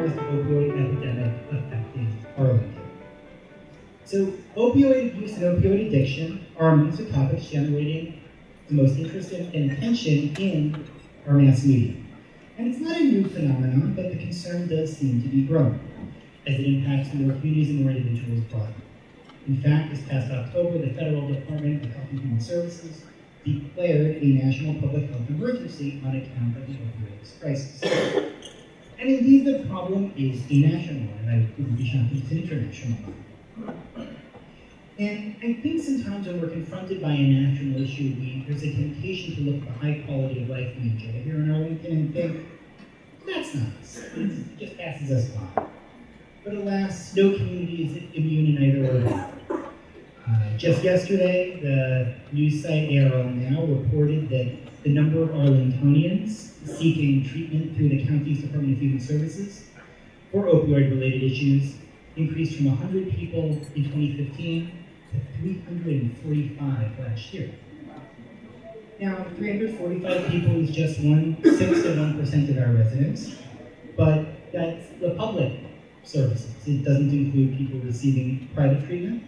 how is the opioid epidemic affecting Arlington? So opioid use and opioid addiction are amongst the topics generating the most interest and attention in our mass media. And it's not a new phenomenon, but the concern does seem to be growing as it impacts more communities and more individuals broadly. In fact, this past October, the Federal Department of Health and Human Services declared a national public health emergency on account of the opioids crisis. And indeed, the problem is a national one, and I wouldn't be shocked if it's an international one. And I think sometimes when we're confronted by a national issue, there's a temptation to look at the high quality of life we enjoy here in Arlington and think, that's not us. It just passes us by. But alas, no community is immune in either way. Just yesterday, the news site ARL Now reported that the number of Arlingtonians seeking treatment through the county's Department of Human Services for opioid-related issues increased from 100 people in 2015 to 345 last year. Now, 345 people is just 1/6 of 1% of our residents, but that's the public services. It doesn't include people receiving private treatment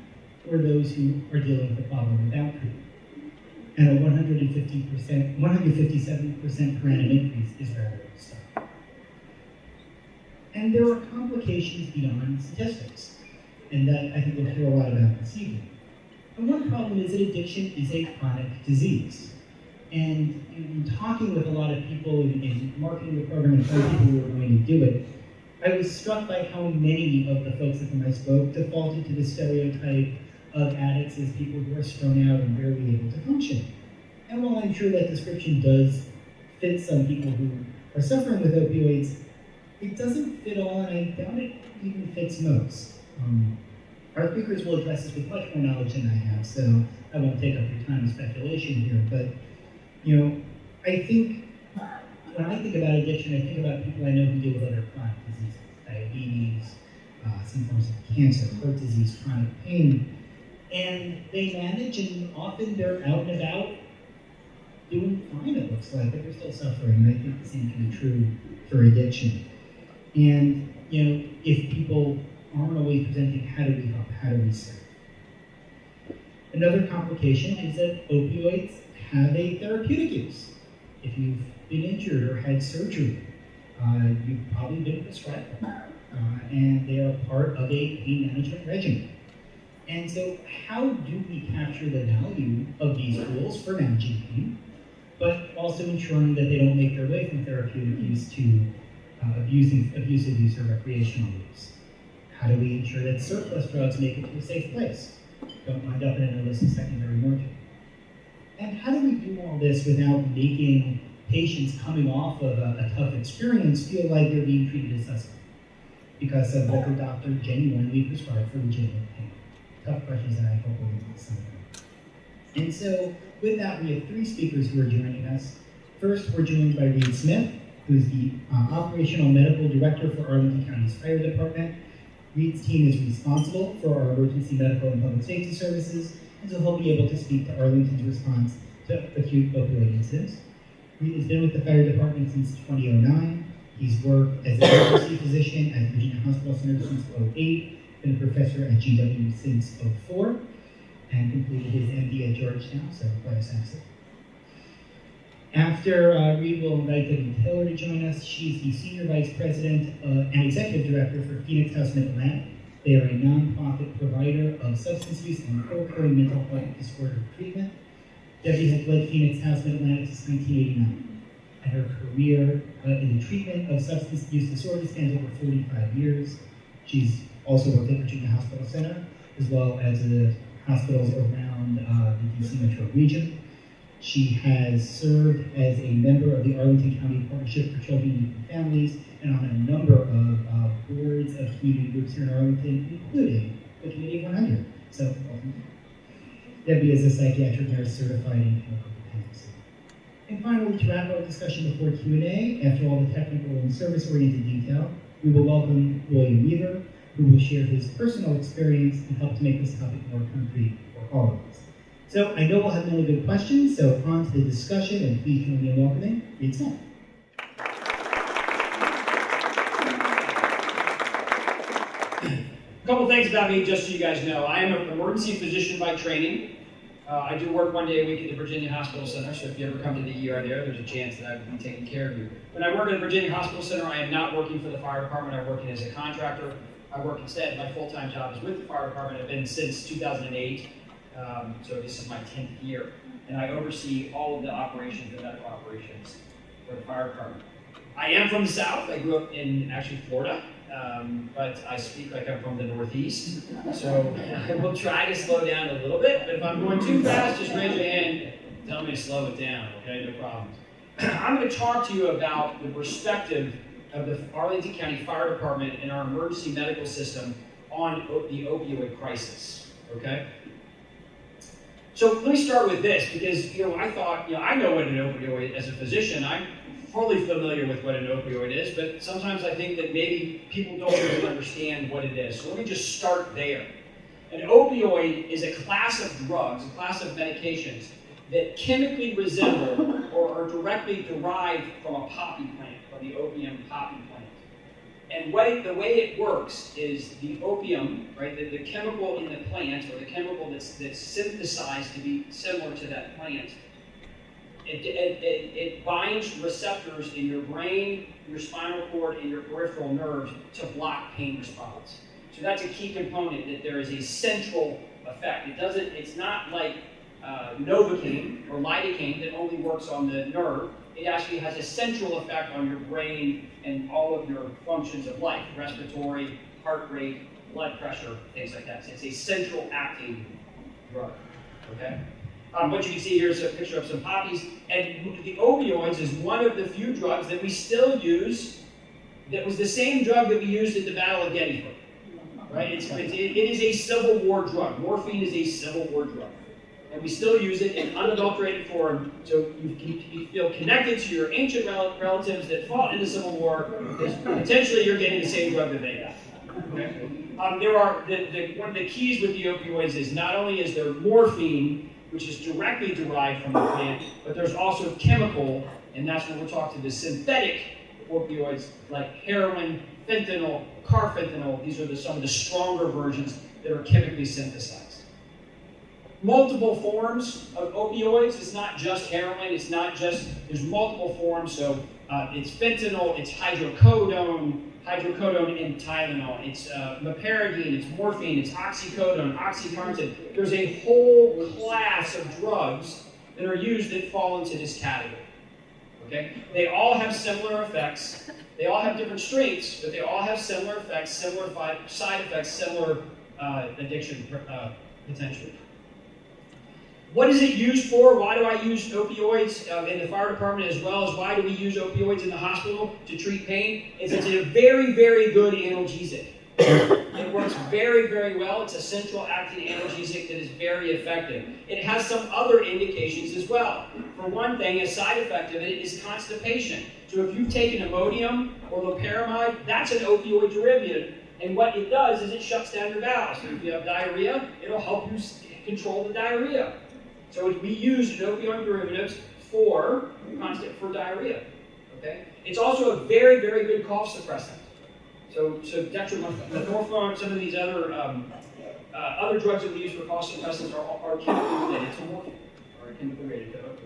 or those who are dealing with the problem without treatment. And a 157% per annum increase is rather stark. And there are complications beyond statistics, and that I think we'll hear a lot about this evening. And one problem is that addiction is a chronic disease. And in talking with a lot of people in marketing the program and telling people who were going to do it, I was struck by how many of the folks with whom I spoke defaulted to the stereotype of addicts as people who are strung out and barely able to function. And while I'm sure that description does fit some people who are suffering with opioids, it doesn't fit all, and I doubt it even fits most. Our speakers will address this with much more knowledge than I have, so I won't take up your time with speculation here, but I think when I think about addiction, I think about people I know who deal with other chronic diseases, diabetes, some forms of cancer, heart disease, chronic pain, and they manage, and often they're out and about doing fine, it looks like, but they're still suffering, and I think the same can be true for addiction. And, if people aren't always presenting, how do we help, how do we serve? Another complication is that opioids have a therapeutic use. If you've been injured or had surgery, you've probably been prescribed them, and they are part of a pain management regimen. And so how do we capture the value of these tools for managing pain, but also ensuring that they don't make their way from therapeutic use to abusive use or recreational use? How do we ensure that surplus drugs make it to a safe place, don't wind up in an illicit secondary market? And how do we do all this without making patients coming off of a tough experience feel like they're being treated as suspect because of what their doctor genuinely prescribed for legitimate pain? Tough questions that I hope we'll get to some of them. And so with that, we have three speakers who are joining us. First, we're joined by Reed Smith, who's the Operational Medical Director for Arlington County's Fire Department. Reed's team is responsible for our emergency medical and public safety services, and so he'll be able to speak to Arlington's response to acute opioid incidents. Reed has been with the fire department since 2009. He's worked as an emergency physician at Virginia Hospital Center since 2008, been a professor at GW since 2004, and completed his MD at Georgetown, so quite a success. After Reed will invite Debbie Taylor to join us. She's the Senior Vice President and Executive Director for Phoenix House Mental Lab. They are a nonprofit provider of substance use and co-occurring mental health disorder treatment. Debbie has led Phoenix House Mental Lab since 1989. And her career in the treatment of substance use disorders spans over 45 years. She's also worked at Virginia Hospital Center, as well as the hospitals around the DC metro region. She has served as a member of the Arlington County Partnership for Children and Families and on a number of boards of community groups here in Arlington, including the Committee of 100. So, welcome. Debbie is a psychiatric nurse certified in clinical dependency. And finally, to wrap our discussion before Q&A, after all the technical and service-oriented detail, we will welcome William Weaver, who will share his personal experience and help to make this topic more concrete for all of us. So I know we'll have many good questions, so on to the discussion, and please join me in welcoming Reed Smith. A couple things about me, just so you guys know. I am an emergency physician by training. I do work 1 day a week at the Virginia Hospital Center, so if you ever come to the ER there's a chance that I would be taking care of you. When I work at the Virginia Hospital Center, I am not working for the fire department. I'm working as a contractor. I work instead, my full-time job is with the fire department. I've been since 2008, so this is my 10th year. And I oversee all of the operations, the medical operations for the fire department. I am from the South. I grew up in, actually, Florida. But I speak like I'm from the Northeast, so I will try to slow down a little bit, but if I'm going too fast, just raise your hand, tell me to slow it down, okay, no problems. I'm going to talk to you about the perspective of the Arlington County Fire Department and our emergency medical system on the opioid crisis, okay? So let me start with this, because, I thought, I know what an opioid, as a physician, I'm fully familiar with what an opioid is, but sometimes I think that maybe people don't really understand what it is. So let me just start there. An opioid is a class of drugs, a class of medications that chemically resemble or are directly derived from a poppy plant, from the opium poppy plant. And the way it works is the opium, right, the chemical in the plant, or the chemical that's synthesized to be similar to that plant, it binds receptors in your brain, your spinal cord, and your peripheral nerves to block pain response. So that's a key component, that there is a central effect. It's not like Novocaine or lidocaine that only works on the nerve. It actually has a central effect on your brain and all of your functions of life, respiratory, heart rate, blood pressure, things like that. So it's a central acting drug, okay? What you can see here is a picture of some poppies, and the opioids is one of the few drugs that we still use that was the same drug that we used at the Battle of Gettysburg, right? It is a Civil War drug. Morphine is a Civil War drug, and we still use it in unadulterated form, so you feel connected to your ancient relatives that fought in the Civil War, because potentially you're getting the same drug that they got. Okay? One of the keys with the opioids is not only is there morphine, which is directly derived from the plant, but there's also chemical, and that's when we're talking the synthetic opioids like heroin, fentanyl, carfentanil. These are some of the stronger versions that are chemically synthesized. Multiple forms of opioids. It's not just heroin. There's multiple forms. So it's fentanyl, it's hydrocodone and Tylenol. It's meperidine, it's morphine, it's oxycodone, oxycontin. There's a whole class of drugs that are used that fall into this category. Okay? They all have similar effects. They all have different strengths, but they all have similar effects, similar side effects, similar addiction potential. What is it used for? Why do I use opioids in the fire department, as well as why do we use opioids in the hospital to treat pain? It's a very, very good analgesic. It works very, very well. It's a central acting analgesic that is very effective. It has some other indications as well. For one thing, a side effect of it is constipation. So if you've taken Imodium or loperamide, that's an opioid derivative. And what it does is it shuts down your bowels. So if you have diarrhea, it'll help you control the diarrhea. So we use opioid derivatives for diarrhea. Okay? It's also a very, very good cough suppressant. So dextromethorphan, some of these other drugs that we use for cough suppressants are chemically related to morphine, or chemically related to opioids.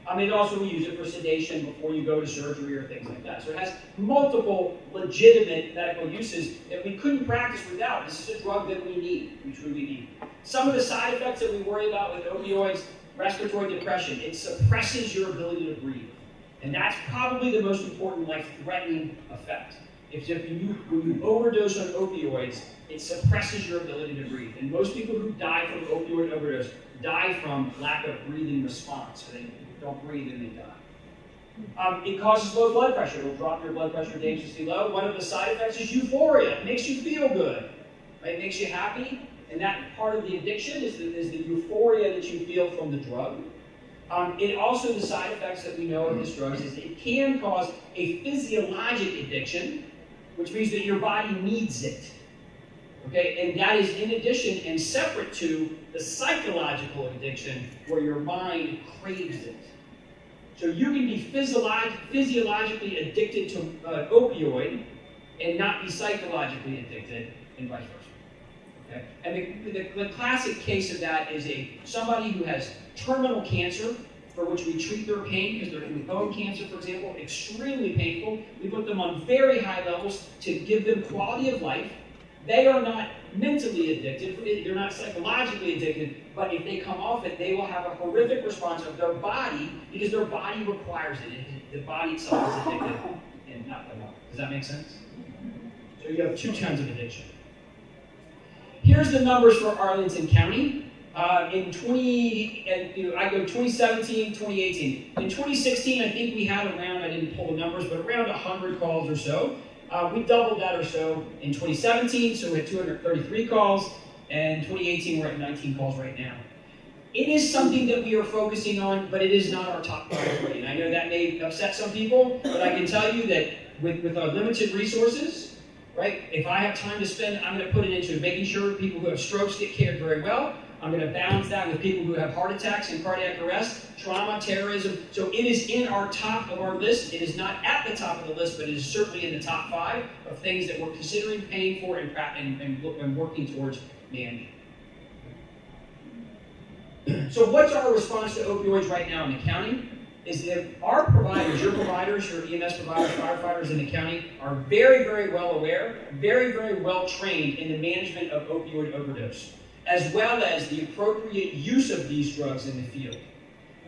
And also we use it for sedation before you go to surgery or things like that. So it has multiple legitimate medical uses that we couldn't practice without. This is a drug that we truly need. Some of the side effects that we worry about with opioids, respiratory depression, it suppresses your ability to breathe. And that's probably the most important life-threatening effect. When you overdose on opioids, it suppresses your ability to breathe. And most people who die from opioid overdose die from lack of breathing response. So they don't breathe and they die. It causes low blood pressure. It'll drop your blood pressure dangerously low. One of the side effects is euphoria. It makes you feel good. Right? It makes you happy. And that part of the addiction is the euphoria that you feel from the drug. It also, the side effects that we know of this drug is it can cause a physiologic addiction, which means that your body needs it. Okay, and that is in addition and separate to the psychological addiction where your mind craves it. So you can be physiologically addicted to opioid and not be psychologically addicted. and vice versa. Okay? And the classic case of that is somebody who has terminal cancer, for which we treat their pain because they're in bone cancer, for example, extremely painful. We put them on very high levels to give them quality of life. They are not mentally addicted, they're not psychologically addicted, but if they come off it, they will have a horrific response of their body because their body requires it. The body itself is addicted and not the mind. Does that make sense? So you have two kinds of addiction. Here's the numbers for Arlington County. I go 2017, 2018. In 2016, I think we had around, I didn't pull the numbers, but around 100 calls or so. We doubled that or so in 2017, so we had 233 calls, and 2018 we're at 19 calls right now. It is something that we are focusing on, but it is not our top priority. And I know that may upset some people, but I can tell you that with our limited resources, right, if I have time to spend, I'm going to put it into making sure people who have strokes get cared very well. I'm going to balance that with people who have heart attacks and cardiac arrest, trauma, terrorism. So it is in our top of our list. It is not at the top of the list, but it is certainly in the top 5 of things that we're considering paying for and working towards managing. So what's our response to opioids right now in the county? Is that our providers, your providers, your EMS providers, firefighters in the county are very, very well aware, very, very well trained in the management of opioid overdose, as well as the appropriate use of these drugs in the field.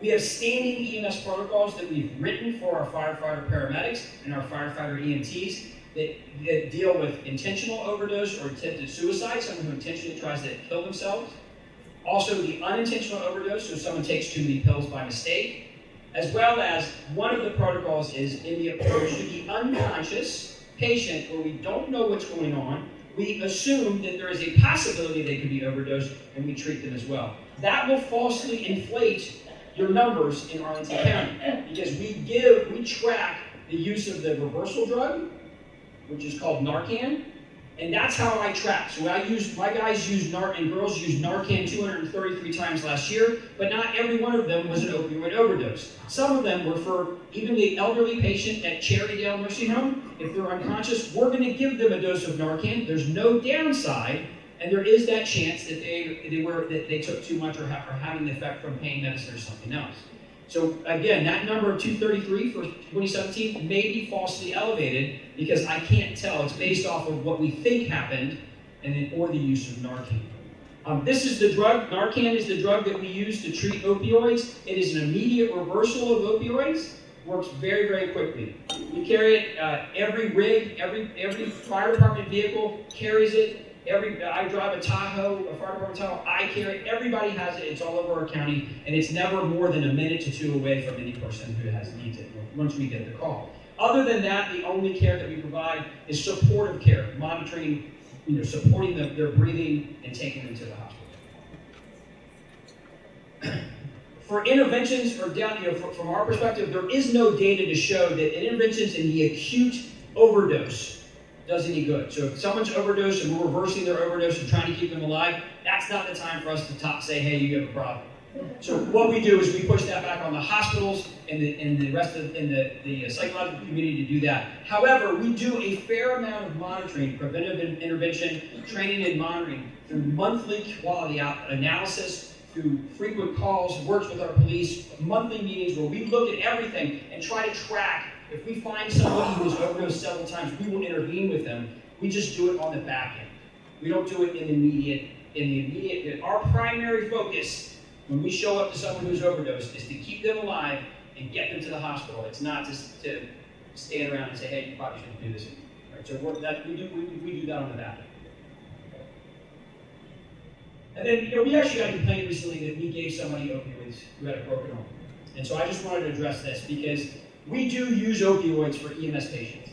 We have standing EMS protocols that we've written for our firefighter paramedics and our firefighter EMTs that deal with intentional overdose or attempted suicide, someone who intentionally tries to kill themselves. Also the unintentional overdose, so someone takes too many pills by mistake. As well as one of the protocols is in the approach to the unconscious patient where we don't know what's going on, we assume that there is a possibility they could be overdosed, and we treat them as well. That will falsely inflate your numbers in Arlington County because we track the use of the reversal drug, which is called Narcan, and that's how I track. So my guys used and girls used Narcan 233 times last year, but not every one of them was an opioid overdose. Some of them were for even the elderly patient at Cherrydale Nursing Home. If they're unconscious, we're going to give them a dose of Narcan. There's no downside, and there is that chance that they took too much or having the effect from pain medicine or something else. So again, that number of 233 for 2017 may be falsely elevated because I can't tell. It's based off of what we think happened or the use of Narcan. This is the drug. Narcan is the drug that we use to treat opioids. It is an immediate reversal of opioids. Works very, very quickly. We carry it. Every rig, every fire department vehicle carries it. I drive a Tahoe, a fire department Tahoe. I carry it. Everybody has it. It's all over our county, and it's never more than a minute to 2 away from any person who needs it once we get the call. Other than that, the only care that we provide is supportive care, monitoring, supporting their breathing and taking them to the hospital. For interventions, from our perspective, there is no data to show that interventions in the acute overdose does any good. So if someone's overdosed and we're reversing their overdose and trying to keep them alive, that's not the time for us to say, hey, you have a problem. So what we do is we push that back on the hospitals and the rest of the psychological community to do that. However, we do a fair amount of monitoring, preventive intervention, training and monitoring through monthly quality analysis, through frequent calls, works with our police, monthly meetings where we look at everything and try to track. If we find somebody who's overdosed several times, we will intervene with them. We just do it on the back end. We don't do it in the immediate. Our primary focus when we show up to someone who's overdosed is to keep them alive and get them to the hospital. It's not just to stand around and say, hey, you probably shouldn't do this anymore. Right? So we do that on the back end. And then, we actually got a complaint recently that we gave somebody opioids who had a broken arm. And so I just wanted to address this because we do use opioids for EMS patients.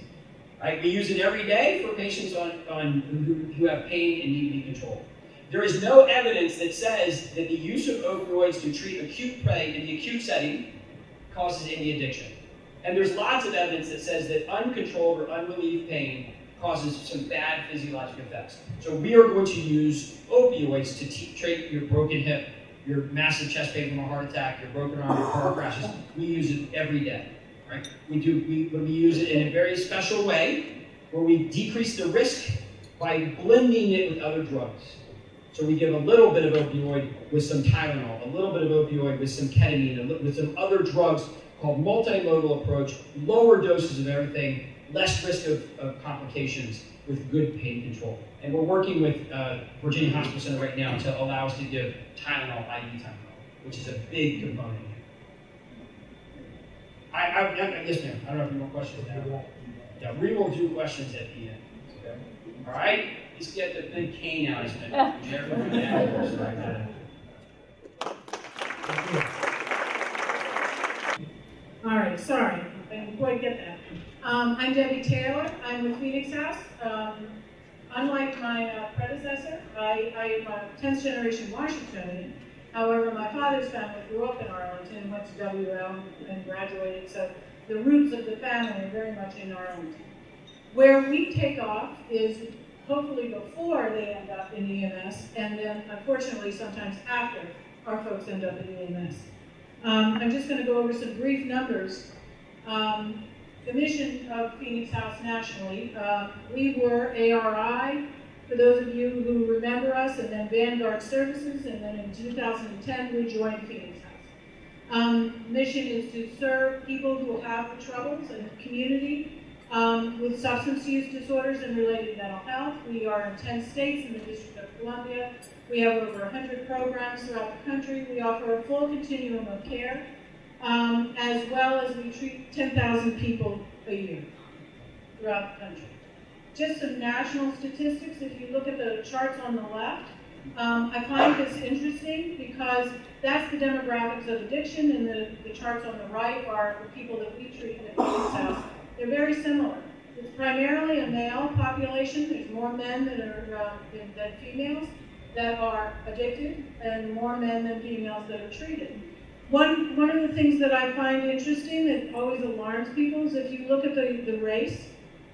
Right? We use it every day for patients who have pain and need to be controlled. There is no evidence that says that the use of opioids to treat acute pain in the acute setting causes any addiction. And there's lots of evidence that says that uncontrolled or unrelieved pain causes some bad physiologic effects. So we are going to use opioids to treat your broken hip, your massive chest pain from a heart attack, your broken arm, your car crashes. We use it every day. Right? We use it in a very special way where we decrease the risk by blending it with other drugs. So we give a little bit of opioid with some Tylenol, a little bit of opioid with some ketamine, with some other drugs called multimodal approach, lower doses of everything, less risk of complications with good pain control. And we're working with Virginia Hospital Center right now to allow us to give Tylenol, IV Tylenol, which is a big component. Yes, ma'am. I don't know if you want questions now. Yeah, we will do questions at the end. Okay. All right. Let's get the big cane out. All right. Sorry, I didn't quite get that. I'm Debbie Taylor. I'm with Phoenix House. Unlike my predecessor, I am a 10th generation Washingtonian. However, my father's family grew up in Arlington, went to WL, and graduated, so the roots of the family are very much in Arlington. Where we take off is hopefully before they end up in EMS, and then unfortunately sometimes after our folks end up in EMS. I'm just going to go over some brief numbers. The mission of Phoenix House nationally, we were ARI, for those of you who remember us, and then Vanguard Services, and then in 2010 we joined Phoenix House. Mission is to serve people who have the troubles in the community with substance use disorders and related mental health. We are in 10 states in the District of Columbia. We have over 100 programs throughout the country. We offer a full continuum of care, as well as we treat 10,000 people a year throughout the country. Just some national statistics. If you look at the charts on the left, I find this interesting because that's the demographics of addiction, and the charts on the right are the people that we treat at Phoenix House. They're very similar. It's primarily a male population. There's more men than females that are addicted, and more men than females that are treated. One of the things that I find interesting that always alarms people is if you look at the race,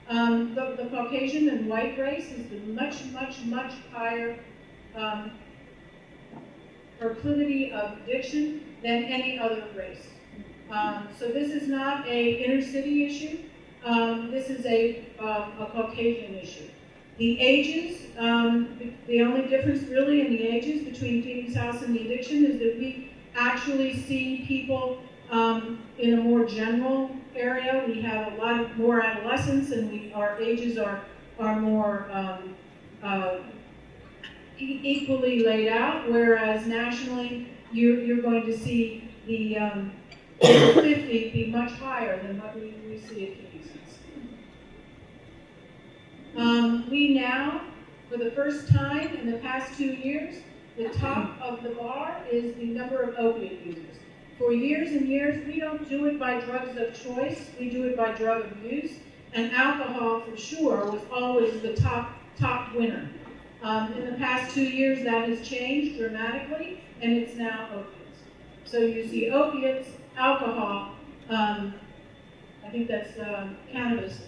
the Caucasian and white race is the much higher proclivity of addiction than any other race. So this is not an inner city issue. This is a Caucasian issue. The ages, the only difference really in the ages between Phoenix House and the addiction is that we actually see people in a more general area. We have a lot more adolescents, and our ages are more equally laid out, whereas nationally you're going to see the over 50 be much higher than what we see at Phoenix House. We now, for the first time in the past 2 years, the top of the bar is the number of opiate users. For years and years, we don't do it by drugs of choice, we do it by drug abuse, and alcohol for sure was always the top winner. In the past 2 years, that has changed dramatically, and it's now opiates. So you see opiates, alcohol, I think that's cannabis,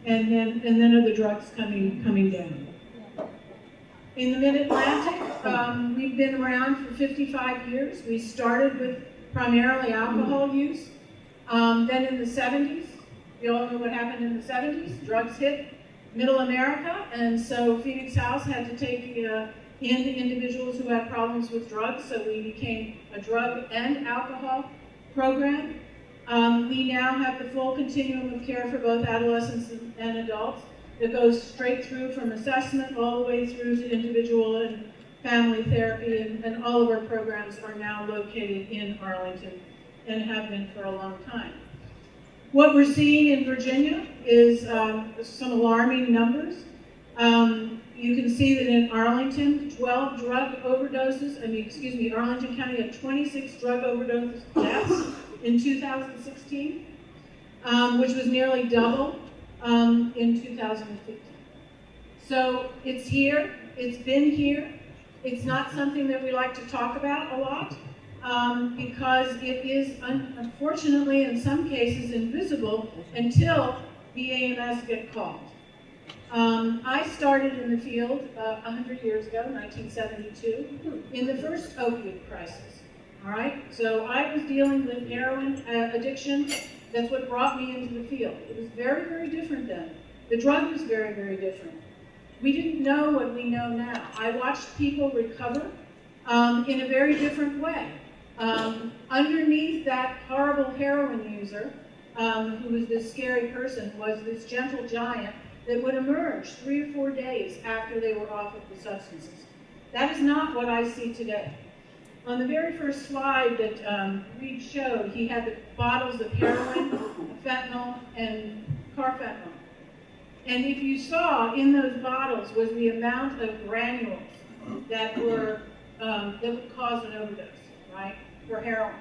and then other drugs coming down. In the Mid-Atlantic, we've been around for 55 years. We started with primarily alcohol use. Then in the 70s, you all know what happened in the 70s. Drugs hit Middle America, and so Phoenix House had to take in individuals who had problems with drugs, so we became a drug and alcohol program. We now have the full continuum of care for both adolescents and adults that goes straight through from assessment all the way through to individual and family therapy, and all of our programs are now located in Arlington and have been for a long time. What we're seeing in Virginia is some alarming numbers. You can see that in Arlington, 12 drug overdoses, Arlington County had 26 drug overdose deaths in 2016, which was nearly double in 2015. So it's here, it's been here. It's not something that we like to talk about a lot because it is unfortunately in some cases invisible until the AMS get called. I started in the field 100 years ago, 1972, in the first opiate crisis. All right, so I was dealing with heroin addiction. That's what brought me into the field. It was very, very different then. The drug was very, very different. We didn't know what we know now. I watched people recover in a very different way. Underneath that horrible heroin user, who was this scary person, was this gentle giant that would emerge 3 or 4 days after they were off of the substances. That is not what I see today. On the very first slide that Reed showed, he had the bottles of heroin, fentanyl, and carfentanil. And if you saw in those bottles was the amount of granules that were that would cause an overdose, right, for heroin.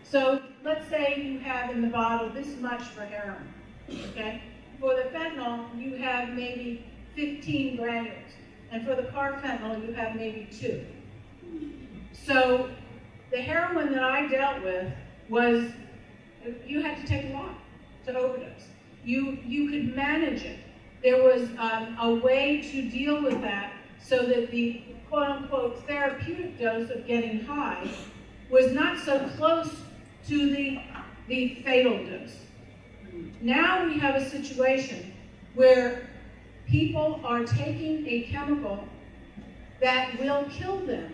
So let's say you have in the bottle this much for heroin, okay? For the fentanyl, you have maybe 15 granules. And for the carfentanil, you have maybe 2. So the heroin that I dealt with was, you had to take a lot to overdose. You could manage it. There was a way to deal with that so that the quote-unquote therapeutic dose of getting high was not so close to the fatal dose. Now we have a situation where people are taking a chemical that will kill them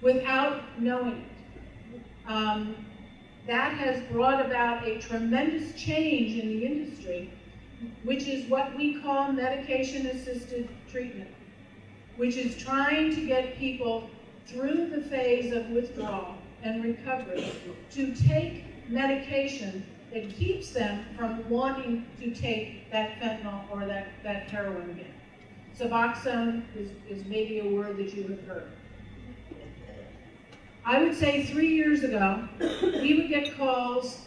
without knowing it. That has brought about a tremendous change in the industry, which is what we call medication-assisted treatment, which is trying to get people through the phase of withdrawal and recovery to take medication that keeps them from wanting to take that fentanyl or that heroin again. Suboxone is maybe a word that you have heard. I would say 3 years ago, we would get calls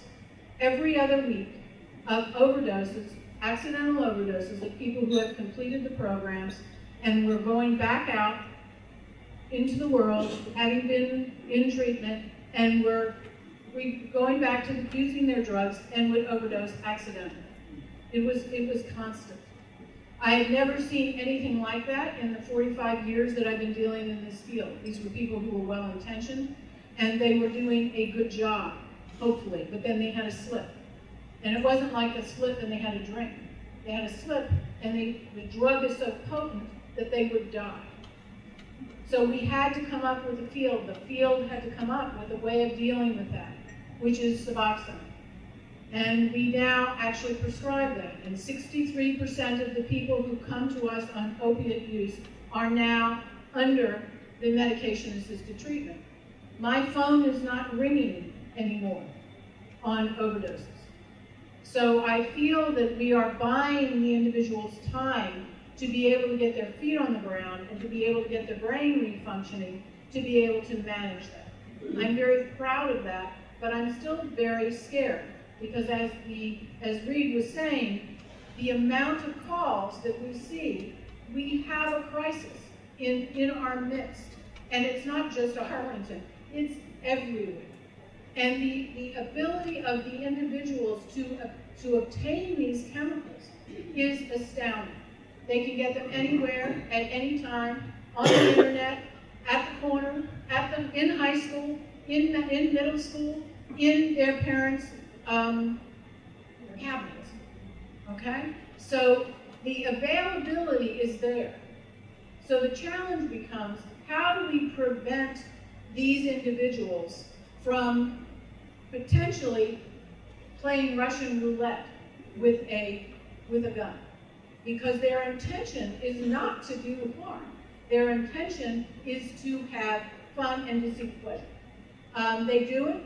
every other week of overdoses, accidental overdoses of people who have completed the programs and were going back out into the world, having been in treatment, and were going back to using their drugs and would overdose accidentally. It was constant. I have never seen anything like that in the 45 years that I've been dealing in this field. These were people who were well-intentioned, and they were doing a good job, hopefully, but then they had a slip. And it wasn't like a slip and they had a drink. They had a slip, and the drug is so potent that they would die. So we had to come up with a field. The field had to come up with a way of dealing with that, which is Suboxone. And we now actually prescribe that. And 63% of the people who come to us on opiate use are now under the medication-assisted treatment. My phone is not ringing anymore on overdoses. So I feel that we are buying the individual's time to be able to get their feet on the ground and to be able to get their brain refunctioning to be able to manage that. I'm very proud of that, but I'm still very scared because as Reed was saying, the amount of calls that we see, we have a crisis in our midst. And it's not just Arlington, it's everywhere. And the ability of the individuals to obtain these chemicals is astounding. They can get them anywhere, at any time, on the internet, at the corner, in high school, in middle school, in their parents' cabinets, okay? So the availability is there. So the challenge becomes, how do we prevent these individuals from potentially playing Russian roulette with a gun? Because their intention is not to do harm. Their intention is to have fun and to seek pleasure. They do it,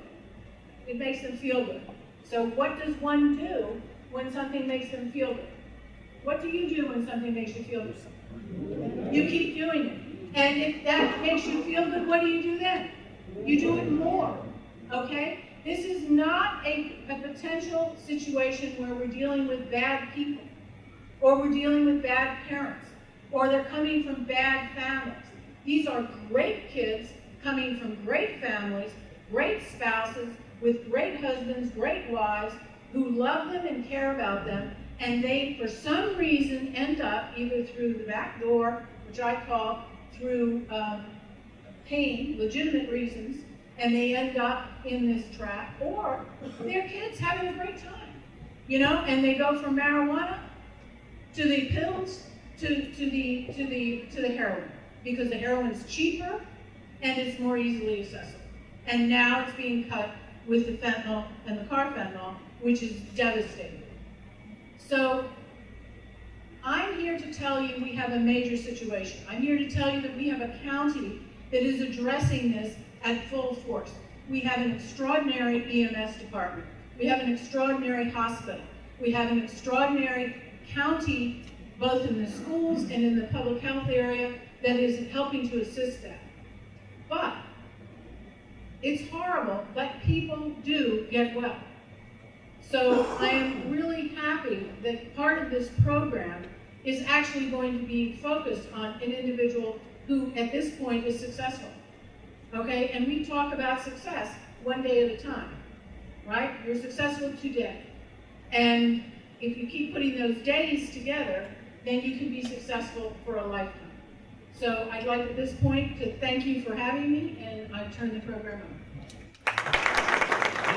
it makes them feel good. So what does one do when something makes them feel good? What do you do when something makes you feel good? You keep doing it. And if that makes you feel good, what do you do then? You do it more, okay? This is not a potential situation where we're dealing with bad people, or we're dealing with bad parents, or they're coming from bad families. These are great kids coming from great families, great spouses, with great husbands, great wives, who love them and care about them, and they, for some reason, end up either through the back door, which I call through pain, legitimate reasons, and they end up in this trap, or their kids having a great time, you know, and they go from marijuana to the pills to the heroin, because the heroin's cheaper and it's more easily accessible. And now it's being cut with the fentanyl and the carfentanil, which is devastating. So I'm here to tell you we have a major situation. I'm here to tell you that we have a county that is addressing this at full force. We have an extraordinary EMS department. We have an extraordinary hospital. We have an extraordinary county, both in the schools and in the public health area, that is helping to assist that. But it's horrible, but people do get well. So I am really happy that part of this program is actually going to be focused on an individual who at this point is successful. Okay, and we talk about success one day at a time, right? You're successful today. And if you keep putting those days together, then you can be successful for a lifetime. So I'd like at this point to thank you for having me, and I turn the program over.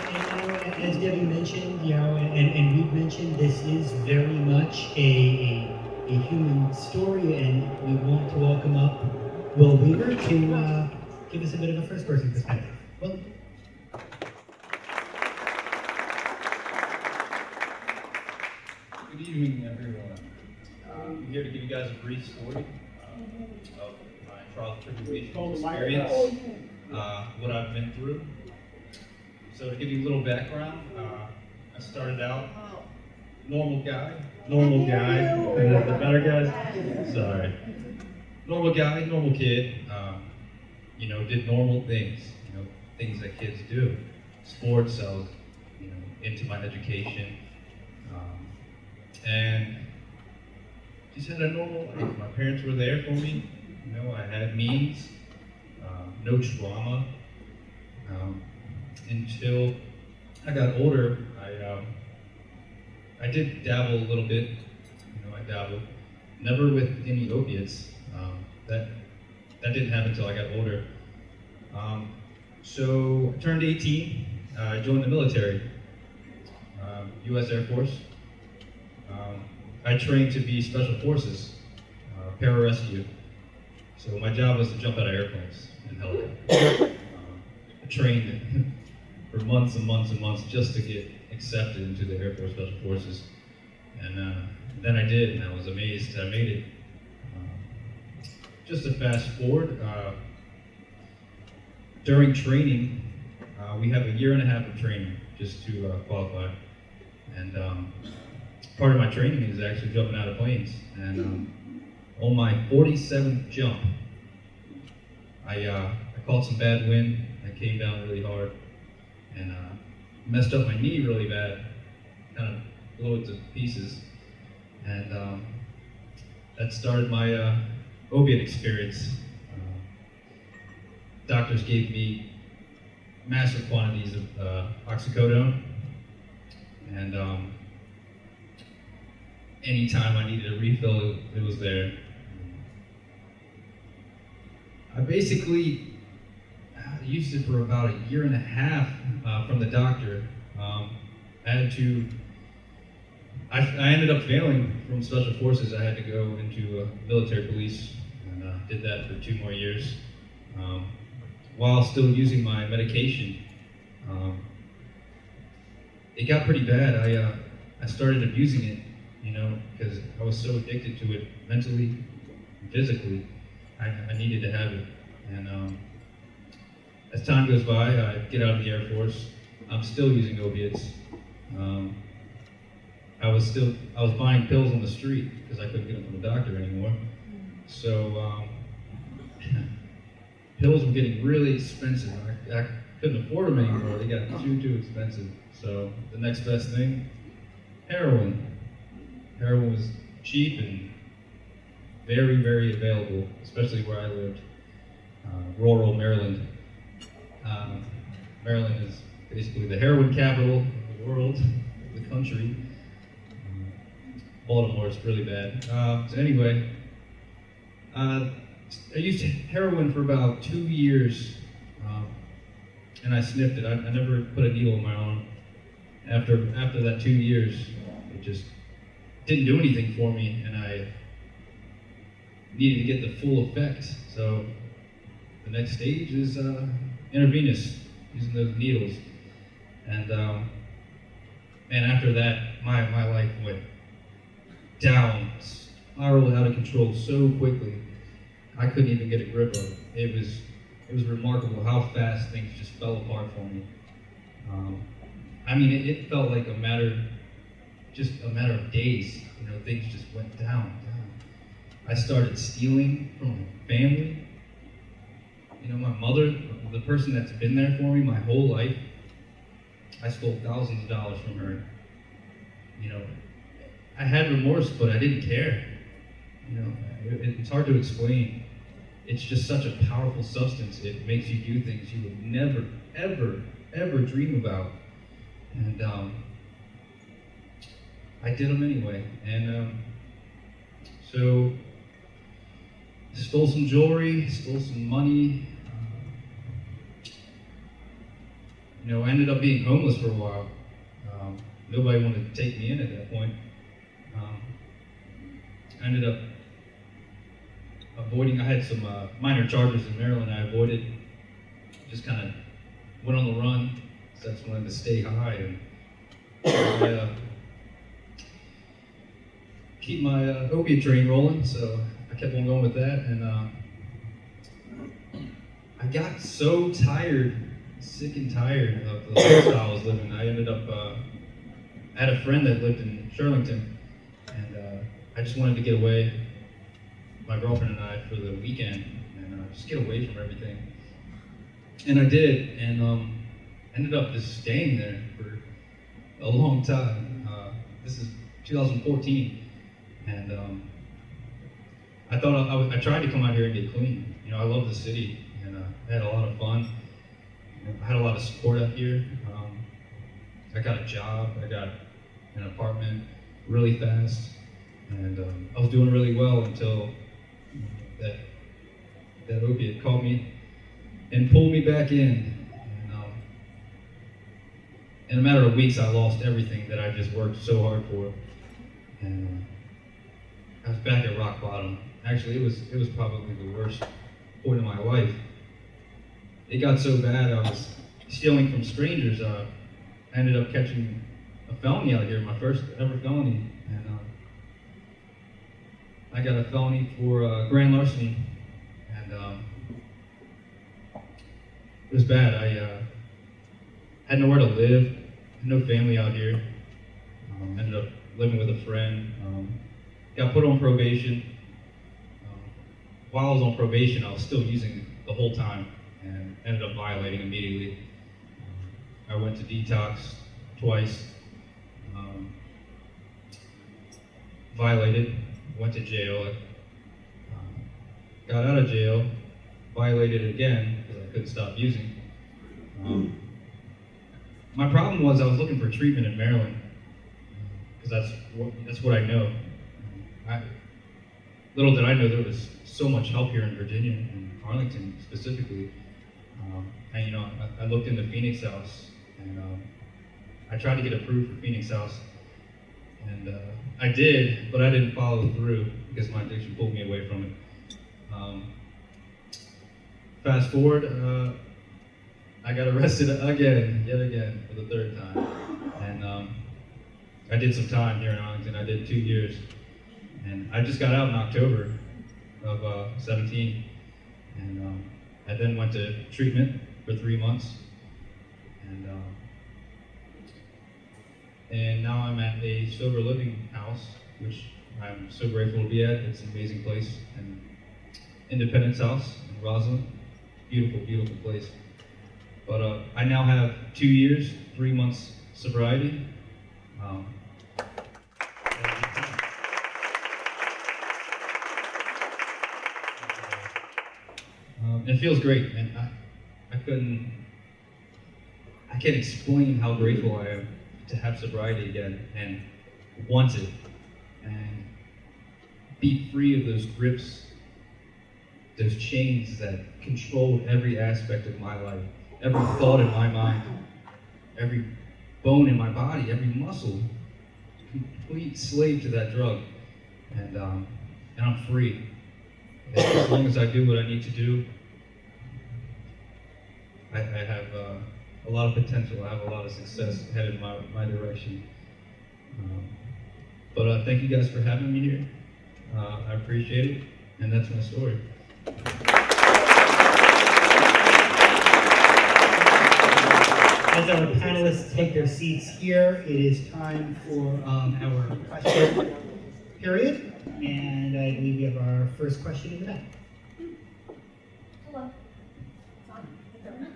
And, as Debbie mentioned, and we've mentioned, this is very much a human story, and we want to welcome up Will Weaver to give us a bit of a first-person perspective. Will? Good evening, everyone. I'm here to give you guys a brief story of my trial tribulation experience, what I've been through. So to give you a little background, I started out normal guy, the better guys, sorry. Normal guy, normal kid, did normal things, things that kids do. Sports, I was, into my education, and just had a normal life. My parents were there for me, I had means, no trauma, until I got older. I did dabble a little bit, I dabbled, never with any opiates. That didn't happen until I got older. So I turned 18, I joined the military, U.S. Air Force. I trained to be special forces, pararescue. So my job was to jump out of airplanes and helicopters. I trained for months and months and months just to get accepted into the Air Force Special Forces. And then I did, and I was amazed I made it. Just to fast forward, during training, we have a year and a half of training just to qualify. And part of my training is actually jumping out of planes. And on my 47th jump, I caught some bad wind. I came down really hard and messed up my knee really bad, kind of blew it to pieces. And that started my opiate experience. Doctors gave me massive quantities of oxycodone, and anytime I needed a refill, it was there. I basically used it for about a year and a half from the doctor. I ended up failing from special forces. I had to go into military police, and did that for 2 more years. While still using my medication, it got pretty bad. I started abusing it, because I was so addicted to it mentally and physically. I needed to have it. And as time goes by, I get out of the Air Force. I'm still using opiates. I was buying pills on the street because I couldn't get them from the doctor anymore. So pills were getting really expensive. I couldn't afford them anymore. They got too expensive. So the next best thing, heroin. Heroin was cheap and very, very available, especially where I lived, rural Maryland. Maryland is basically the heroin capital of the world, the country. Baltimore is really bad. So anyway, I used heroin for about 2 years, and I sniffed it. I never put a needle in my arm. After that 2 years, it just didn't do anything for me, and needed to get the full effect. So the next stage is intravenous, using those needles. And man, after that, my life went down, spiraled out of control so quickly. I couldn't even get a grip of it. It was remarkable how fast things just fell apart for me. I mean, it felt like a matter of days. You know, things just went down. I started stealing from my family. You know, my mother, the person that's been there for me my whole life, I stole thousands of dollars from her. You know, I had remorse, but I didn't care. You know, it's hard to explain. It's just such a powerful substance. It makes you do things you would never, ever, ever dream about. And I did them anyway. And so, stole some jewelry, stole some money. You know, I ended up being homeless for a while. Nobody wanted to take me in at that point. I ended up avoiding, I had some minor charges in Maryland I avoided. Just kind of went on the run, so I just wanted to stay high and keep my opiate train rolling, so I kept on going with that. And I got so tired, sick and tired of the lifestyle I was living. I ended up, I had a friend that lived in Arlington, and I just wanted to get away, my girlfriend and I, for the weekend, and just get away from everything. And I did, and ended up just staying there for a long time. This is 2014, and I thought I tried to come out here and get clean. You know, I love the city, and I had a lot of fun. I had a lot of support up here. I got a job, I got an apartment really fast, and I was doing really well until that opiate called me and pulled me back in. And in a matter of weeks, I lost everything that I just worked so hard for, and I was back at rock bottom. Actually, it was probably the worst point of my life. It got so bad, I was stealing from strangers. I ended up catching a felony out here, my first ever felony, and I got a felony for grand larceny, and it was bad. I had nowhere to live, had no family out here. Ended up living with a friend. Got put on probation. While I was on probation, I was still using the whole time, and ended up violating immediately. I went to detox twice, violated, went to jail, got out of jail, violated again because I couldn't stop using. My problem was I was looking for treatment in Maryland because that's what I know. Little did I know there was so much help here in Virginia, in Arlington specifically. And you know, I looked into Phoenix House, and I tried to get approved for Phoenix House, and I did, but I didn't follow through because my addiction pulled me away from it. Fast forward, I got arrested yet again, for the third time, and I did some time here in Arlington. I did 2 years, and I just got out in October of 17, and I then went to treatment for 3 months, and now I'm at a sober living house, which I'm so grateful to be at. It's an amazing place, and Independence House in Roslyn, beautiful, beautiful place. But I now have 2 years, 3 months sobriety. It feels great, and I can't explain how grateful I am to have sobriety again and want it and be free of those grips, those chains that controlled every aspect of my life, every thought in my mind, every bone in my body, every muscle, complete slave to that drug, and I'm free. as long as I do what I need to do, I have a lot of potential. I have a lot of success headed in my direction. But thank you guys for having me here. I appreciate it, and that's my story. As our panelists take their seats here, it is time for our question period. And I believe we have our first question in the back. Hello. It's on.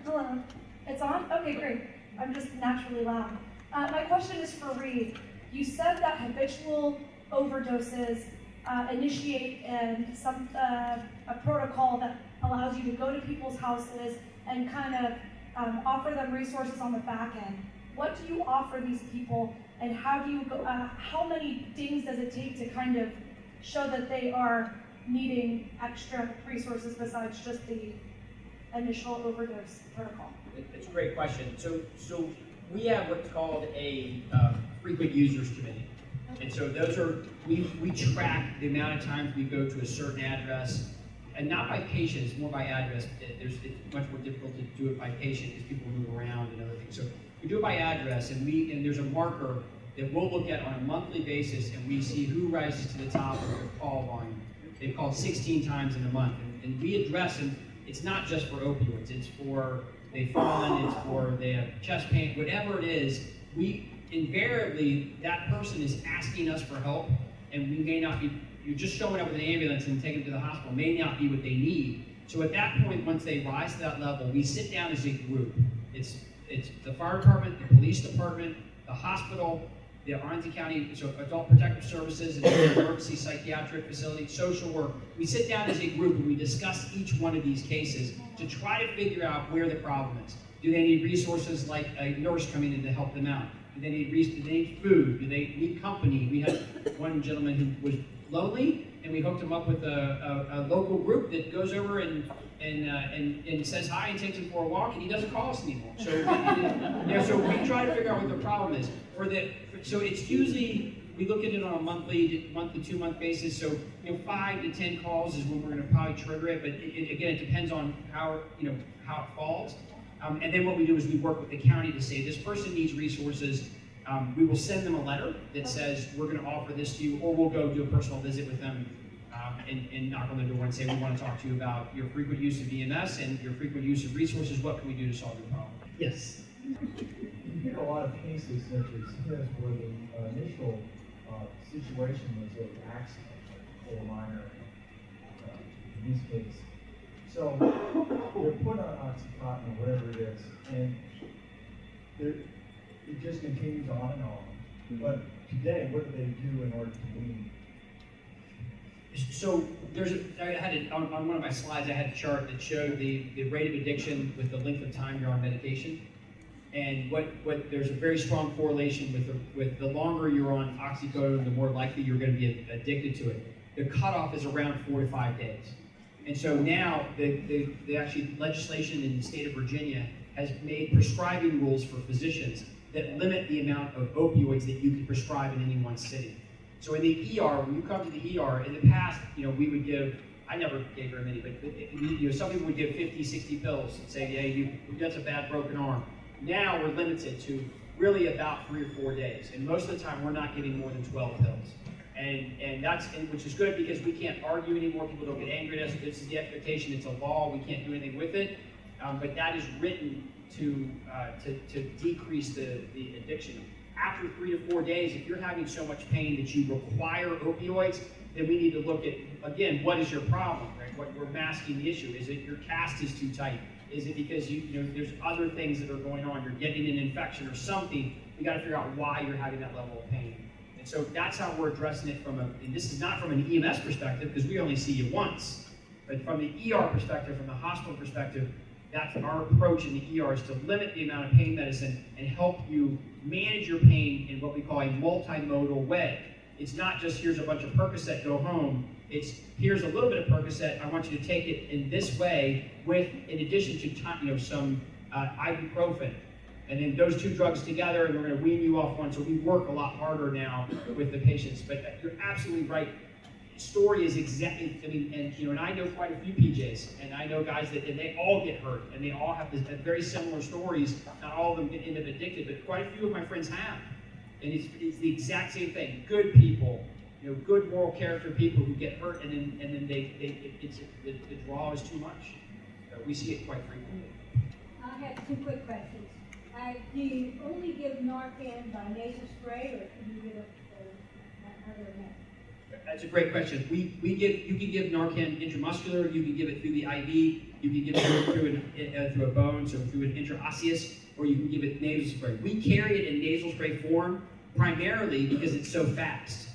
Hello. It's on? Okay, great. I'm just naturally loud. My question is for Reed. You said that habitual overdoses initiate a protocol that allows you to go to people's houses and kind of offer them resources on the back end. What do you offer these people, and how do you go? How many things does it take to kind of show that they are needing extra resources besides just the initial overdose protocol? It's a great question. So we have what's called a frequent users committee. And so those are, we track the amount of times we go to a certain address, and not by patient, it's more by address. It's much more difficult to do it by patient because people move around and other things. So we do it by address, and there's a marker that we'll look at on a monthly basis, and we see who rises to the top of their call volume. They've called 16 times in a month, and we address them. It's not just for opioids, it's for they've fallen, it's for they have chest pain, whatever it is. We invariably, that person is asking us for help, and we may not be, you're just showing up with an ambulance and taking them to the hospital may not be what they need. So at that point, once they rise to that level, we sit down as a group. It's the fire department, the police department, the hospital, the Arlington County Adult Protective Services, and the emergency psychiatric facility, social work. We sit down as a group and we discuss each one of these cases to try to figure out where the problem is. Do they need resources like a nurse coming in to help them out? Do they need food? Do they need company? We had one gentleman who was lonely, and we hooked him up with a local group that goes over and says hi and takes him for a walk, and he doesn't call us anymore. So, so we try to figure out what the problem is. So it's usually, we look at it on a monthly to 2 month basis. So 5 to 10 calls is when we're going to probably trigger it. But again, it depends on how it falls. And then what we do is we work with the county to say this person needs resources. We will send them a letter that says we're going to offer this to you, or we'll go do a personal visit with them and knock on the door and say we want to talk to you about your frequent use of EMS and your frequent use of resources. What can we do to solve your problem? Yes. You get a lot of cases such as this where the initial situation was an accident or minor use case. So they're put on Oxycontin or whatever it is, and it just continues on and on. But today, what do they do in order to wean? So on one of my slides, I had a chart that showed the rate of addiction with the length of time you're on medication. And there's a very strong correlation with the longer you're on oxycodone, the more likely you're going to be addicted to it. The cutoff is around 4 to 5 days. And so now the actually legislation in the state of Virginia has made prescribing rules for physicians that limit the amount of opioids that you can prescribe in any one city. So in the ER, when you come to the ER, in the past, we would give, I never gave very many, but some people would give 50, 60 pills and say, hey, that's a bad broken arm. Now we're limited to really about 3 or 4 days. And most of the time, we're not giving more than 12 pills. Which is good because we can't argue anymore. People don't get angry at us. This is the expectation. It's a law. We can't do anything with it. But that is written to decrease the addiction. After 3 to 4 days, if you're having so much pain that you require opioids, then we need to look at, again, what is your problem? Right? What we're masking the issue. Is it your cast is too tight? Is it because there's other things that are going on? You're getting an infection or something. We got to figure out why you're having that level of pain. And so that's how we're addressing it and this is not from an EMS perspective because we only see you once, but from the ER perspective, from the hospital perspective, that's our approach in the ER is to limit the amount of pain medicine and help you manage your pain in what we call a multimodal way. It's not just here's a bunch of Percocet, go home. It's here's a little bit of Percocet, I want you to take it in this way with, in addition to some ibuprofen. And then those two drugs together, and we're going to wean you off one. So we work a lot harder now with the patients. But you're absolutely right. story is exactly, I mean, and and I know quite a few PJs, and I know guys and they all get hurt, and they all have very similar stories. Not all of them end up addicted, but quite a few of my friends have. And it's the exact same thing. Good people, good moral character people who get hurt, and then the draw is too much. We see it quite frequently. I have two quick questions. Do you only give Narcan by nasal spray, or can you give it other methods? That's a great question. You can give Narcan intramuscular, you can give it through the IV, you can give it through a bone, so through an intraosseous, or you can give it nasal spray. We carry it in nasal spray form primarily because it's so fast.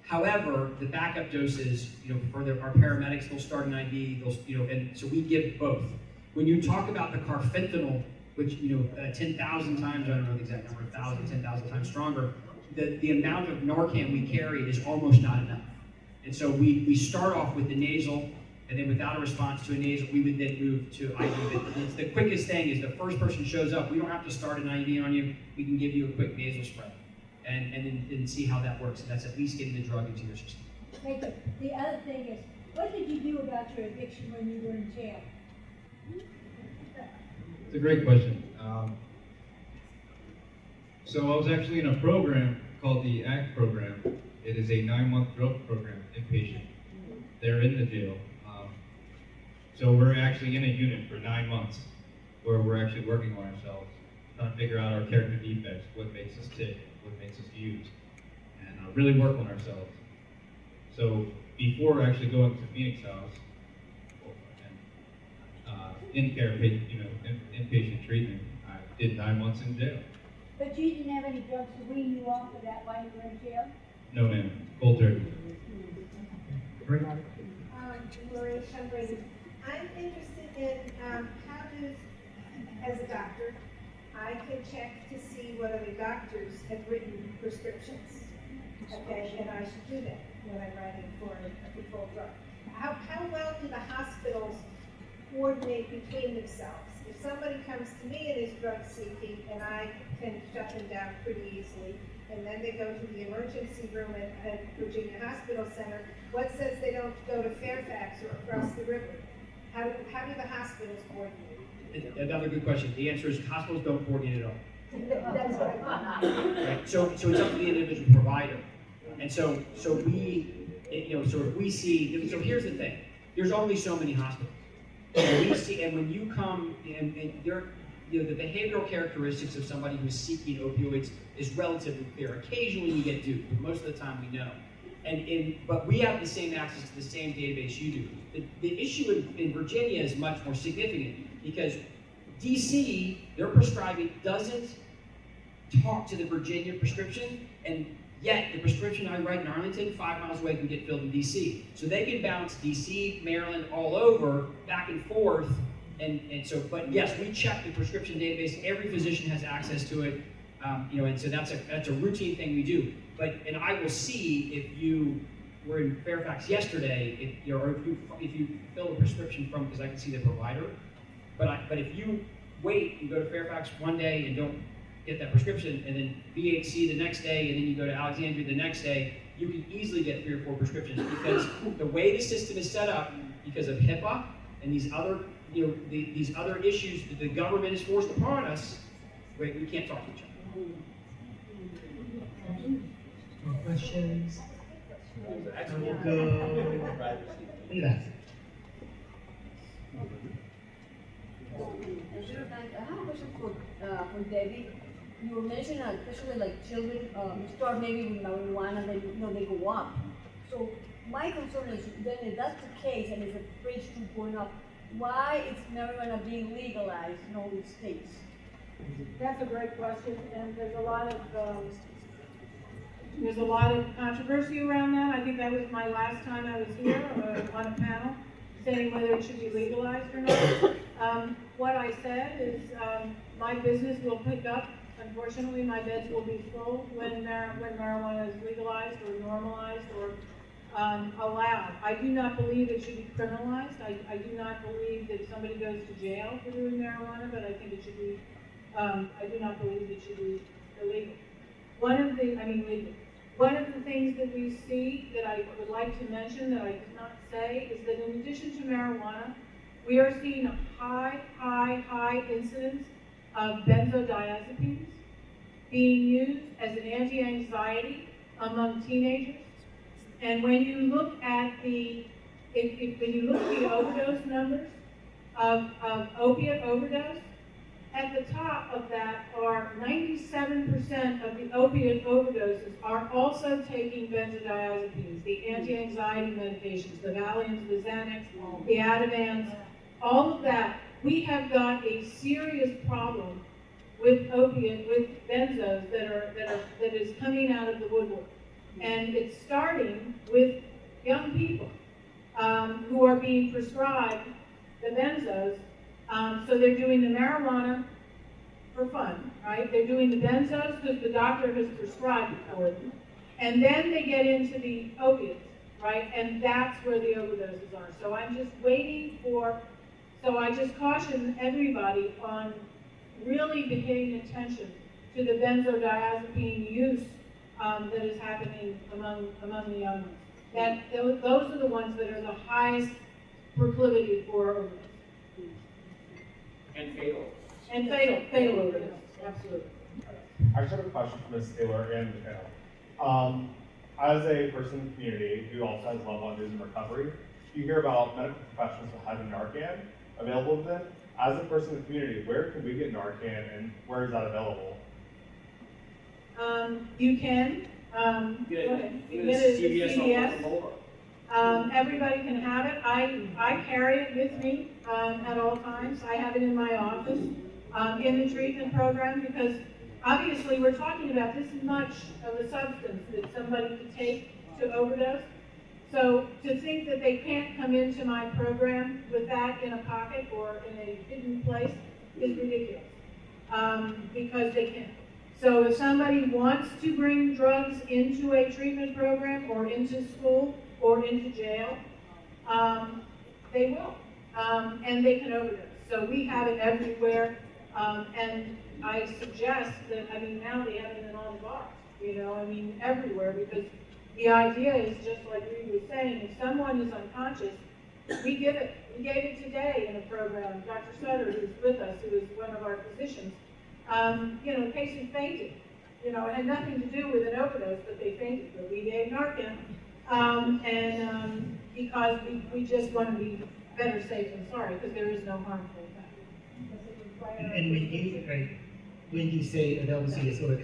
However, the backup doses, for our paramedics, they'll start an IV, and so we give both. When you talk about the carfentanil, which 10,000 times, I don't know the exact number, 10,000 times stronger, the amount of Narcan we carry is almost not enough. And so we start off with the nasal, and then without a response to a nasal, we would then move to IV. But it's the quickest thing is the first person shows up, we don't have to start an IV on you, we can give you a quick nasal spray and then see how that works. And that's at least getting the drug into your system. Thank you. The other thing is, what did you do about your addiction when you were in jail? It's a great question. So I was actually in a program called the ACT program. It is a 9-month drug program, inpatient. They're in the jail. So we're actually in a unit for 9 months where we're actually working on ourselves, trying to figure out our character defects, what makes us tick, what makes us use, and really work on ourselves. So before actually going to Phoenix House, inpatient treatment, I did 9 months in jail. But you didn't have any drugs to wean you off of that while you were in jail? No, ma'am. Cold turkey. Maria Shumbrady. I'm interested in how does, as a doctor, I can check to see what other doctors have written prescriptions. Okay, and I should do that when I'm writing for a controlled drug. How well do the hospitals coordinate between themselves? If somebody comes to me and is drug seeking, and I can shut them down pretty easily, and then they go to the emergency room at Virginia Hospital Center, what says they don't go to Fairfax or across the river? How do the hospitals coordinate? Another good question. The answer is hospitals don't coordinate at all. That's right. Right? So it's up to the individual provider. And so we see, so here's the thing. There's only so many hospitals. And we see, and when you come, and the behavioral characteristics of somebody who's seeking opioids is relatively clear. Occasionally you get duped, but most of the time we know. But we have the same access to the same database you do. The issue in Virginia is much more significant because DC, their prescribing doesn't talk to the Virginia prescription, and yet the prescription I write in Arlington, 5 miles away, can get filled in DC. So they can bounce DC, Maryland, all over, back and forth. But yes, we check the prescription database. Every physician has access to it, and so that's a routine thing we do. And I will see if you were in Fairfax yesterday, if you fill a prescription from, because I can see the provider. But if you wait and go to Fairfax one day and don't get that prescription, and then VHC the next day, and then you go to Alexandria the next day, you can easily get 3 or 4 prescriptions because the way the system is set up, because of HIPAA and these other these other issues that the government is forced upon us, we can't talk to each other. More questions? We'll go. Look at that. I have a question for Debbie. You were mentioning, especially like children start maybe with marijuana, then they go up. So my concern is then if that's the case and if the rate is going up, why is marijuana being legalized in all these states? That's a great question, and there's a lot of controversy around that. I think that was my last time I was here on a panel saying whether it should be legalized or not. What I said is my business will pick up. Unfortunately, my beds will be full when marijuana is legalized or normalized or allowed. I do not believe it should be criminalized. I do not believe that somebody goes to jail for doing marijuana, but I think it should be, I do not believe it should be illegal. Legal. One of the things that we see that I would like to mention that I did not say is that in addition to marijuana, we are seeing a high incidence of benzodiazepines being used as an anti-anxiety among teenagers. And when you look at the overdose numbers of opiate overdose, at the top of that are 97% of the opiate overdoses are also taking benzodiazepines, the anti-anxiety medications, the Valiums, the Xanax, the Ativans, all of that. We have got a serious problem with benzos that is coming out of the woodwork. And it's starting with young people who are being prescribed the benzos. So they're doing the marijuana for fun, right? They're doing the benzos because the doctor has prescribed it for them. And then they get into the opiates, right? And that's where the overdoses are. So I'm just waiting so I just caution everybody on really paying attention to the benzodiazepine use that is happening among the young ones. Those are the ones that are the highest proclivity for overdose. And fatal. And fatal overdose, absolutely. I just have a question for Ms. Taylor and the panel. As a person in the community who also has loved ones in recovery, you hear about medical professionals who have Narcan available to them. As a person in the community, where can we get Narcan and where is that available? You can. Go ahead. You get it at CVS. Everybody can have it. I carry it with me at all times. I have it in my office in the treatment program because obviously we're talking about this much of a substance that somebody could take to overdose. So to think that they can't come into my program with that in a pocket or in a hidden place is ridiculous because they can't. So if somebody wants to bring drugs into a treatment program or into school or into jail, they will, and they can overdose. So we have it everywhere, and I suggest that, now they have it in all the bars, everywhere, because the idea is just like we were saying, if someone is unconscious, we give it. We gave it today in a program. Dr. Sutter, who's with us, who is one of our physicians, patients fainted. It had nothing to do with an overdose, but they fainted, but we gave Narcan. Because we just want to be better safe than sorry, because there is no harmful effect. And when you say available, so it's sort of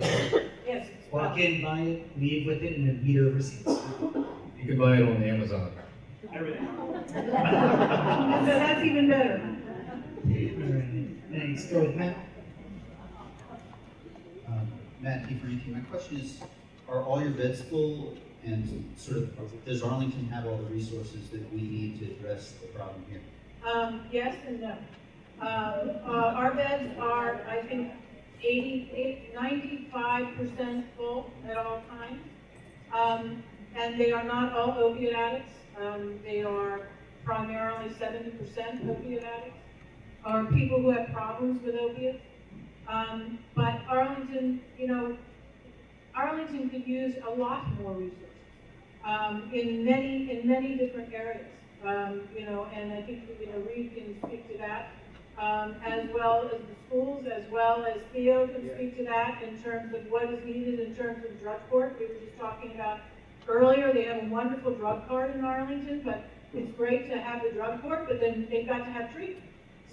Yes. walk in, buy it, leave with it, and then meet over receipts. You can buy it on Amazon. Everything. So that's even better. All right. Thanks. Go with Matt. Matt, T4UT. My question is, are all your beds full? And sort of, does Arlington have all the resources that we need to address the problem here? Yes and no. Our beds are, I think, 95% full at all times. And they are not all opiate addicts. They are primarily 70% opiate addicts, or people who have problems with opiates. But Arlington, Arlington could use a lot more resources in many different areas. And I think Reed can speak to that, as well as the schools, as well as Theo can speak to that in terms of what is needed in terms of drug court. We were just talking about earlier, they have a wonderful drug card in Arlington, but it's great to have the drug court, but then they've got to have treatment.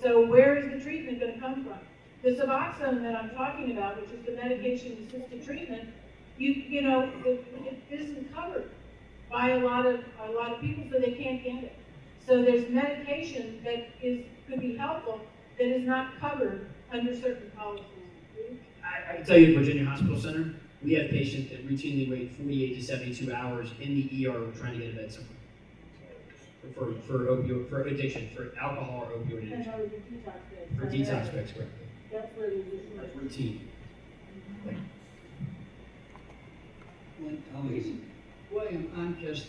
So where is the treatment going to come from? The Suboxone that I'm talking about, which is the medication-assisted treatment, it isn't covered by a lot of people, so they can't get it. So there's medication that could be helpful that is not covered under certain policies. I can tell you at Virginia Hospital Center, we have patients that routinely wait 48 to 72 hours in the ER trying to get a bed somewhere for addiction, for alcohol or opioid addiction. For detox beds, correct. That's where That's routine. William, I'm just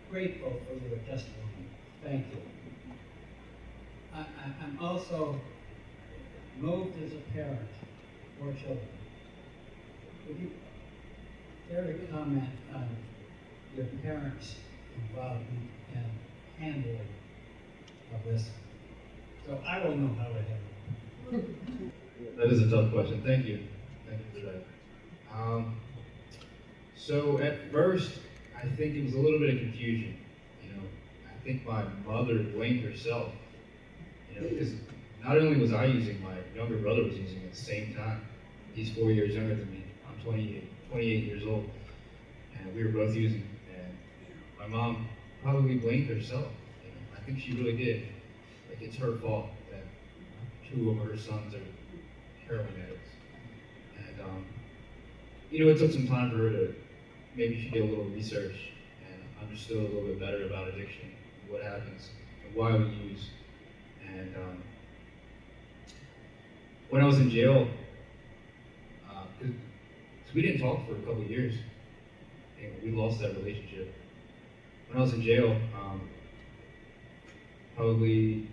grateful for your testimony. Thank you. I'm also moved as a parent for children. care to comment on your parents' involvement in handling of this? So I don't know how it happened. That is a tough question. Thank you. Thank you for that. So at first, I think it was a little bit of confusion. You know, I think my mother blamed herself. You know, because not only was I using, my younger brother was using at the same time. He's 4 years younger than me. I'm 28 years old, and we were both using. And my mom probably blamed herself. You know, I think she really did. Like, it's her fault that 2 of her sons are heroin addicts. And you know, it took some time for her to maybe she did a little research and understood a little bit better about addiction, what happens, and why we use. And when I was in jail, because we didn't talk for a couple of years, and we lost that relationship. When I was in jail, probably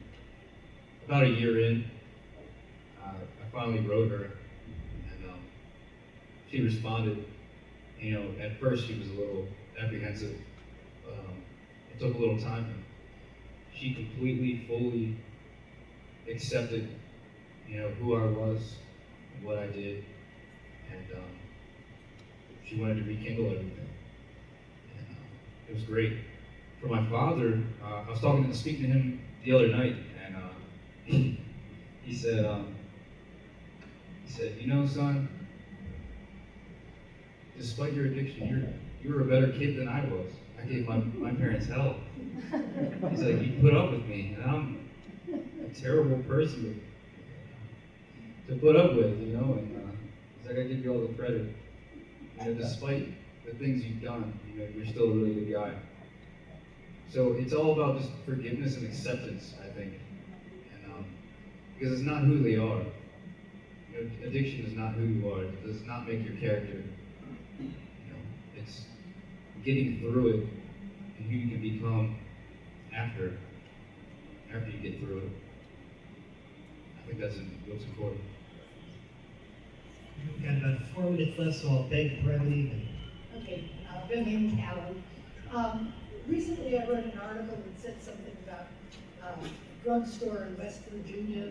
about a year in, I finally wrote her, and she responded. You know, at first she was a little apprehensive, but it took a little time. And she completely, fully accepted, you know, who I was and what I did, and she wanted to rekindle everything. And it was great. For my father, I was speaking to him the other night, and he said, you know, son, despite your addiction, you were a better kid than I was. I gave my parents hell. He's like, you put up with me, and I'm a terrible person to put up with, you know. And he's like, I give you all the credit. You know, despite the things you've done, you know, you're still a really good guy. So it's all about just forgiveness and acceptance, I think, and because it's not who they are. You know, addiction is not who you are. It does not make your character. You know, it's getting through it and who you can become after you get through it. I think that's what's important. We've got about 4 minutes left, so I'll beg brevity. Okay, my name's Alan. Recently I read an article that said something about a drugstore in West Virginia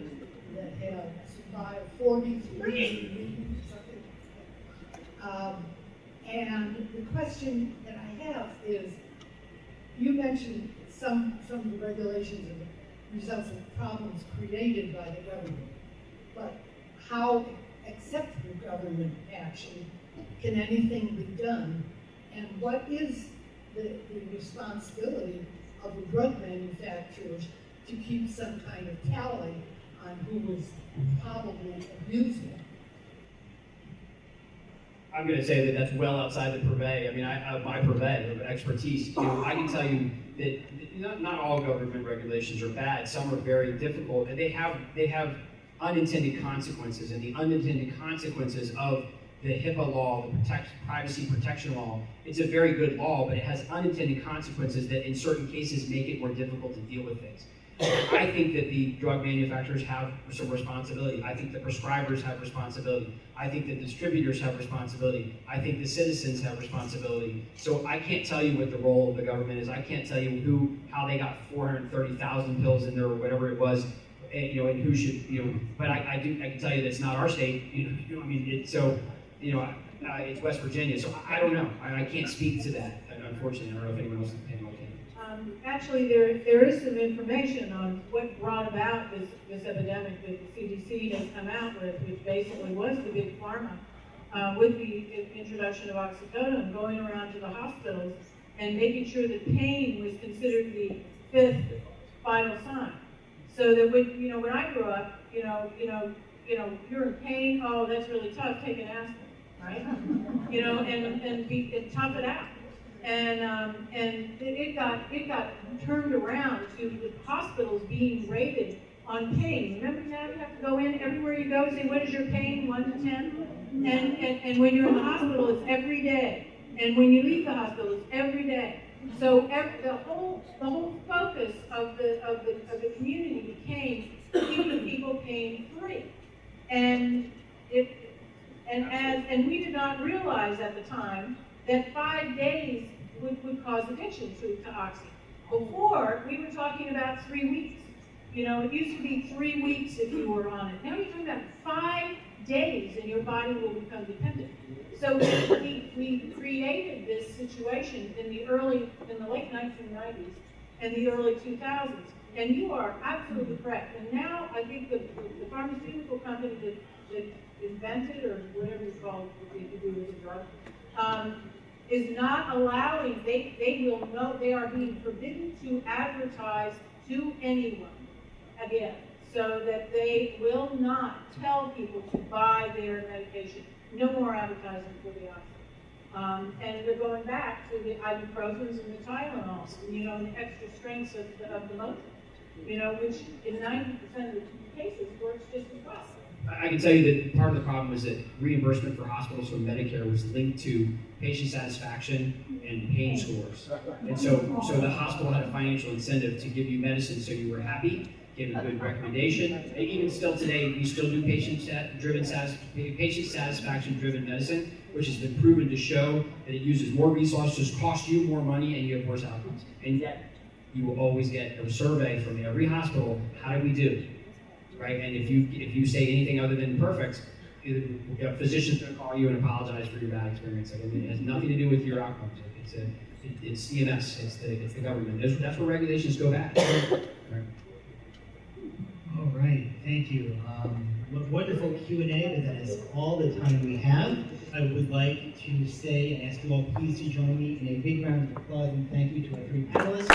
that had a supply of 43 readings or something. And the question that I have is, you mentioned some of the regulations and the results of problems created by the government, but how, except for government action, can anything be done? And what is the responsibility of the drug manufacturers to keep some kind of tally on who was probably abusing? I'm going to say that that's well outside the purvey. I mean, my purvey of expertise. You know, I can tell you that not all government regulations are bad. Some are very difficult, and they have unintended consequences. And the unintended consequences of the HIPAA law, the privacy protection law, it's a very good law, but it has unintended consequences that in certain cases make it more difficult to deal with things. I think that the drug manufacturers have some responsibility. I think the prescribers have responsibility. I think the distributors have responsibility. I think the citizens have responsibility. So I can't tell you what the role of the government is. I can't tell you how they got 430,000 pills in there or whatever it was, and, you know, and who should, you know. But I can tell you that it's not our state. You know I mean, it's West Virginia. So I don't know. I can't speak to that. Unfortunately, I don't know if anyone else can. Actually, there is some information on what brought about this epidemic that the CDC has come out with, which basically was the big pharma, with the introduction of oxycodone, going around to the hospitals and making sure that pain was considered the 5th vital sign. So that when I grew up, you're in pain. Oh, that's really tough. Take an aspirin, right? and tough it out. And it got turned around to the hospitals being rated on pain. Remember now you have to go in everywhere you go, say, what is your pain, 1 to 10? And when you're in the hospital, it's every day. And when you leave the hospital, it's every day. So the whole focus of the community became keeping people pain-free. And we did not realize at the time that 5 days would cause addiction to oxy. Before, we were talking about 3 weeks. You know, it used to be 3 weeks if you were on it. Now you're talking about 5 days and your body will become dependent. So we created this situation in the late 1990s and the early 2000s. And you are absolutely correct. And now I think the pharmaceutical company that invented, or whatever it's called, what they do with the drug, is not allowing, they will know, they are being forbidden to advertise to anyone again, so that they will not tell people to buy their medication. No more advertising for the oxy. And they're going back to the ibuprofens and the Tylenols, you know, and the extra strengths of the Motrin, you know, which in 90% of the cases works just as well. I can tell you that part of the problem was that reimbursement for hospitals from Medicare was linked to patient satisfaction and pain scores. And so the hospital had a financial incentive to give you medicine so you were happy, give a good recommendation. And even still today, we still do patient satisfaction-driven medicine, which has been proven to show that it uses more resources, costs you more money, and you have worse outcomes. And yet, you will always get a survey from every hospital, how do we do? Right? And if you say anything other than perfect, a physician's going to call you and apologize for your bad experience. Like, I mean, it has nothing to do with your outcomes. It's CMS, it's the government. That's where regulations go back. Right? All right, thank you. Wonderful Q&A, but that is all the time we have. I would like to say and ask you all please to join me in a big round of applause and thank you to our 3 panelists.